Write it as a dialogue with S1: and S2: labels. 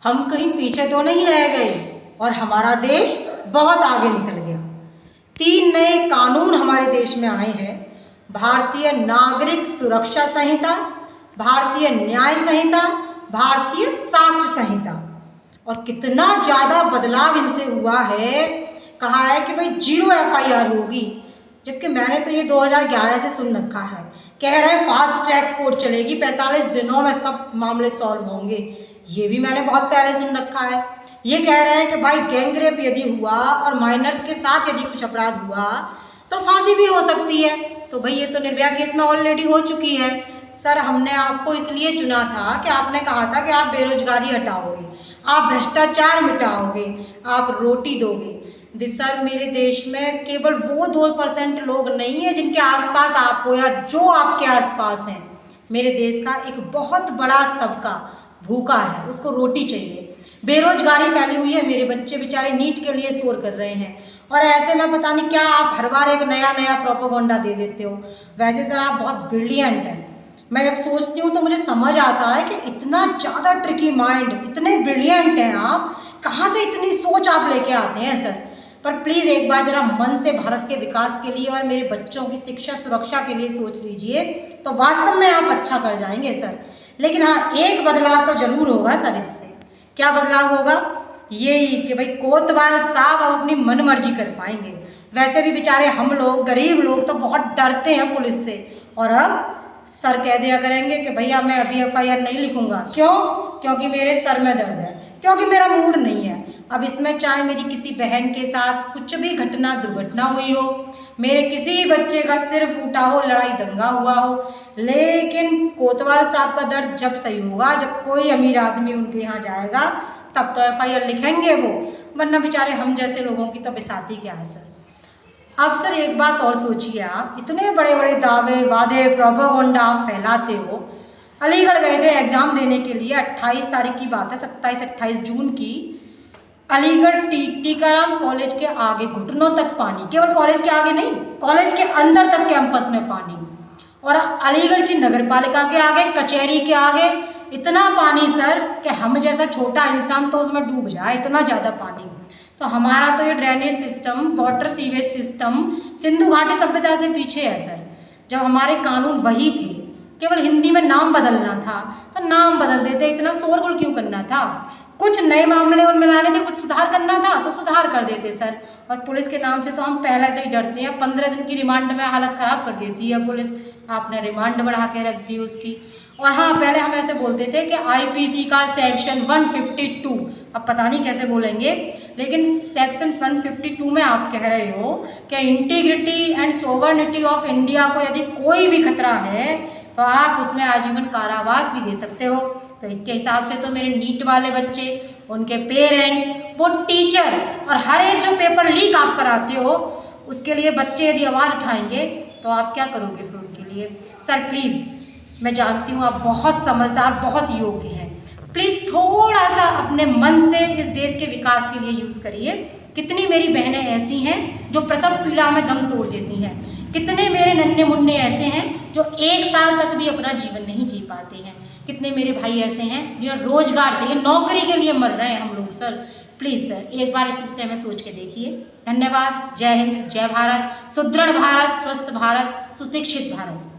S1: हम कहीं पीछे तो नहीं रह गए और हमारा देश बहुत आगे निकल गया। 3 नए कानून हमारे देश में आए हैं। भारतीय नागरिक सुरक्षा संहिता, भारतीय न्याय संहिता, भारतीय साक्ष्य संहिता। और कितना ज़्यादा बदलाव इनसे हुआ है। कहा है कि भाई 0 FIR होगी, जबकि मैंने तो ये 2011 से सुन रखा है। कह रहे हैं फास्ट ट्रैक कोर्ट चलेगी, 45 दिनों में सब मामले सॉल्व होंगे। ये भी मैंने बहुत पहले सुन रखा है। ये कह रहे हैं कि भाई गैंगरेप यदि हुआ और माइनर्स के साथ यदि कुछ अपराध हुआ तो फांसी भी हो सकती है। तो भाई ये तो निर्भया केस में ऑलरेडी हो चुकी है। सर हमने आपको इसलिए चुना था कि आपने कहा था कि आप बेरोजगारी हटाओगे, आप भ्रष्टाचार मिटाओगे, आप रोटी दोगे। सर मेरे देश में केवल वो 2% लोग नहीं है जिनके आसपास आप हो या जो आपके आसपास हैं। मेरे देश का एक बहुत बड़ा तबका भूखा है, उसको रोटी चाहिए। बेरोजगारी फैली हुई है, मेरे बच्चे बेचारे नीट के लिए शोर कर रहे हैं। और ऐसे में पता नहीं क्या आप हर बार एक नया नया प्रोपेगेंडा दे देते हो। वैसे सर आप बहुत ब्रिलियंट हैं। मैं जब सोचती हूँ तो मुझे समझ आता है कि इतना ज़्यादा ट्रिकी माइंड, इतने ब्रिलियंट हैं आप, कहाँ से इतनी सोच आप लेके आते हैं सर। पर प्लीज़ एक बार ज़रा मन से भारत के विकास के लिए और मेरे बच्चों की शिक्षा सुरक्षा के लिए सोच लीजिए, तो वास्तव में आप अच्छा कर जाएंगे सर। लेकिन हाँ, एक बदलाव तो ज़रूर होगा सर इससे। क्या बदलाव होगा? यही कि भाई कोतवाल साहब अब अपनी मनमर्जी कर पाएंगे। वैसे भी बेचारे हम लोग गरीब लोग तो बहुत डरते हैं पुलिस से, और अब सर कह दिया करेंगे कि भैया मैं अभी FIR नहीं लिखूंगा। क्यों? क्योंकि मेरे सर में दर्द है, क्योंकि मेरा मूड नहीं है। अब इसमें चाहे मेरी किसी बहन के साथ कुछ भी घटना दुर्घटना हुई हो, मेरे किसी बच्चे का सिर फूटा हो, लड़ाई दंगा हुआ हो, लेकिन कोतवाल साहब का दर्द जब सही होगा, जब कोई अमीर आदमी उनके यहाँ जाएगा, तब तो FIR लिखेंगे वो, वरना बेचारे हम जैसे लोगों की तो बिसाती क्या है सर। अब सर एक बात और सोचिए, आप इतने बड़े बड़े दावे वादे प्रोपेगेंडा आप फैलाते हो। अलीगढ़ गए थे एग्ज़ाम देने के लिए, 28 तारीख की बात है, 27-28 जून की। अलीगढ़ टीकाराम कॉलेज के आगे घुटनों तक पानी, केवल कॉलेज के आगे नहीं, कॉलेज के अंदर तक कैंपस में पानी। और अलीगढ़ की नगर पालिका के आगे, कचहरी के आगे इतना पानी सर कि हम जैसा छोटा इंसान तो उसमें डूब जाए, इतना ज़्यादा पानी। तो हमारा तो ये drainage system, water sewage system Sindhu घाटी सभ्यता से पीछे है सर। जब हमारे कानून वही थे, केवल हिंदी में नाम बदलना था तो नाम बदल देते, इतना शोरगुल क्यों करना था? कुछ नए मामले उनमें लाने थे, कुछ सुधार करना था तो सुधार कर देते सर। और पुलिस के नाम से तो हम पहले से ही डरते हैं। 15 दिन की रिमांड में हालत ख़राब कर देती है पुलिस। आपने रिमांड बढ़ा के रख दी उसकी। और हाँ, पहले हम ऐसे बोलते थे कि IPC का सेक्शन 152, अब पता नहीं कैसे बोलेंगे, लेकिन सेक्शन 152 में आप कह रहे हो कि integrity and sovereignty of India को यदि कोई भी खतरा है तो आप उसमें आजीवन कारावास भी दे सकते हो। तो इसके हिसाब से तो मेरे नीट वाले बच्चे, उनके पेरेंट्स, वो टीचर और हर एक जो पेपर लीक आप कराते हो, उसके लिए बच्चे यदि आवाज़ उठाएंगे तो आप क्या करोगे फिर उनके लिए? सर प्लीज़, मैं जानती हूँ आप बहुत समझदार, बहुत योग्य हैं, प्लीज़ थोड़ा सा अपने मन से इस देश के विकास के लिए यूज़ करिए। कितनी मेरी बहनें ऐसी हैं जो प्रसव पीड़ा में दम तोड़ देती हैं, कितने मेरे नन्हे मुन्ने ऐसे हैं जो 1 साल तक भी अपना जीवन नहीं जी पाते हैं, कितने मेरे भाई ऐसे हैं जिन्हें रोजगार चाहिए, नौकरी के लिए मर रहे हैं हम लोग। सर प्लीज़ सर एक बार इस विषय में सोच के देखिए। धन्यवाद। जय हिंद, जय भारत, सुदृढ़ भारत, स्वस्थ भारत, सुशिक्षित भारत।